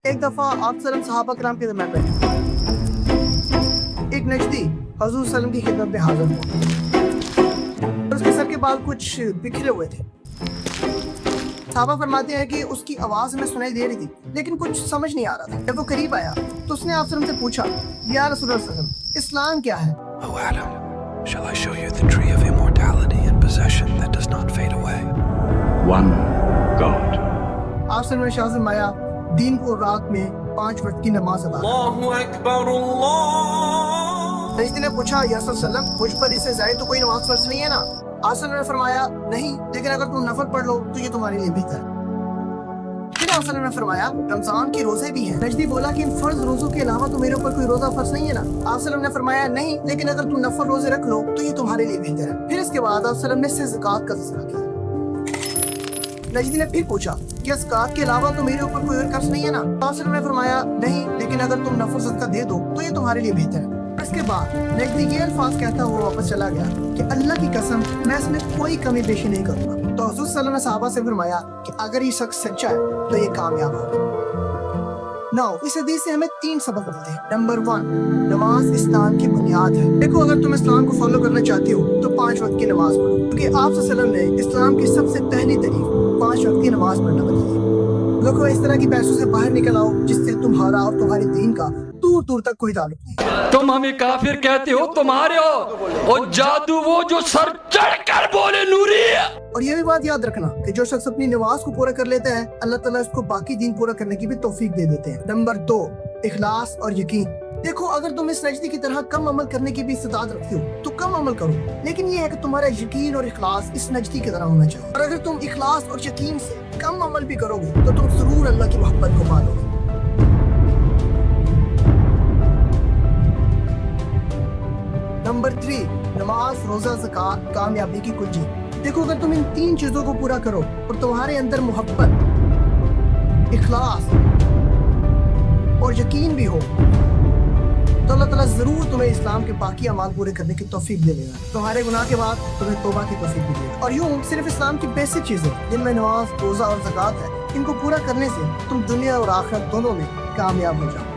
ایک دفعہ آپ صلی صحابہ کرام کے درمیان بیٹھے، ایک نجدی حضور صلی اللہ علیہ وسلم کی خدمت میں حاضر ہوا، اس کے سر کے بال کچھ بکھرے ہوئے تھے۔ صحابہ فرماتے ہیں کہ اس کی آواز میں سنائی دے رہی تھی لیکن کچھ سمجھ نہیں آ رہا تھا۔ جب وہ قریب آیا تو اس نے آپ صلی اللہ علیہ وسلم سے پوچھا، یا رسول اللہ صلی اللہ علیہ وسلم، اسلام کیا ہے؟ O Adam, shall I show you the tree of immortality and possession that does not fade away? One God. آپ صلی اللہ علیہ وسلم نے فرمایا، دن اور رات میں 5 وقت کی نماز ادا کرو۔ اللہ اکبر اللہ۔ نجدی نے پوچھا، یا رسول اللہ علیہ وسلم، مجھ پر اس سے زائد تو کوئی نماز فرض نہیں ہے نا؟ آپ صلی اللہ علیہ وسلم نے فرمایا، نہیں، لیکن اگر تم نفل پڑھ لو تو یہ تمہارے لیے بہتر ہے۔ پھر آپ صلی اللہ علیہ وسلم نے فرمایا، رمضان کے روزے بھی ہیں۔ نجدی بولا کہ ان فرض روزوں کے علاوہ تو میرے اوپر کوئی روزہ فرض نہیں ہے نا؟ آپ صلی اللہ علیہ وسلم نے فرمایا، نہیں، لیکن اگر تم نفل روزے رکھ لو تو یہ تمہارے لیے بہتر ہے۔ پھر اس کے بعد آپ صلی اللہ علیہ وسلم نے اس سے زکوٰۃ کا تذکرہ کیا۔ نجدی نے پھر پوچھا، کیا زکوٰۃ کے علاوہ تو میرے اوپر کوئی اور قرض نہیں ہے نا؟ آپ صلی اللہ علیہ وسلم نے فرمایا، نہیں، لیکن اگر تم نفل صدقہ دے دو تو یہ تمہارے لیے بہتر ہے۔ اس کے بعد نجدی یہ الفاظ کہتا ہوا واپس چلا گیا کہ اللہ کی قسم میں اس میں کوئی کمی بیشی نہیں کروں گا۔ تو حضور صلی اللہ علیہ وسلم نے صحابہ سے فرمایا کہ اگر یہ شخص سچا ہے تو یہ کامیاب ہوگا۔ اس حدیث سے ہمیں 3 سبق ملتے ہیں۔ نمبر 1، نماز اسلام کی بنیاد ہے۔ دیکھو، اگر تم اسلام کو فالو کرنا چاہتے ہو تو 5 وقت کی نماز پڑھو، کیونکہ آپ صلی اللہ علیہ وسلم نے اسلام کی سب سے پہلی تعریف 5 وقت کی نماز پڑھنا بتائی ہے۔ دیکھو، اس طرح کی پیسوں سے باہر نکل آؤ جس سے تمہارا اور تمہارے دین کا دور دور تک کوئی تعلق نہیں۔ تم ہمیں کافر کہتے ہو، تمہارے ہو اور جادو وہ جو سر چڑھ کر بولے نوری ہے۔ اور یہ بھی بات یاد رکھنا کہ جو شخص اپنی نماز کو پورا کر لیتا ہے، اللہ تعالیٰ اس کو باقی دین پورا کرنے کی بھی توفیق دے دیتے ہیں۔ نمبر 2، اخلاص اور یقین۔ دیکھو، اگر تم اس نجدی کی طرح کم عمل کرنے کی بھی استطاعت رکھتے ہو تو کم عمل کرو، لیکن یہ ہے کہ تمہارا یقین اور اخلاص اس نجدی کی طرح ہونا چاہیے۔ اور اگر تم اخلاص اور یقین سے کم عمل بھی کرو گے تو تم ضرور اللہ کی محبت کو پالو گے۔ نمبر 3، نماز، روزہ، زکوٰۃ کامیابی کی کنجی۔ دیکھو، اگر تم ان 3 چیزوں کو پورا کرو اور تمہارے اندر محبت، اخلاص اور یقین بھی ہو تو اللہ تعالیٰ ضرور تمہیں اسلام کے باقی اعمال پورے کرنے کی توفیق دے دے گا۔ تمہارے گناہ کے بعد تمہیں توبہ کی توفیق بھی دے گا۔ اور یوں صرف اسلام کی بیسک چیزیں جن میں نماز، روزہ اور زکوٰۃ ہے، ان کو پورا کرنے سے تم دنیا اور آخرت دونوں میں کامیاب ہو جاؤ۔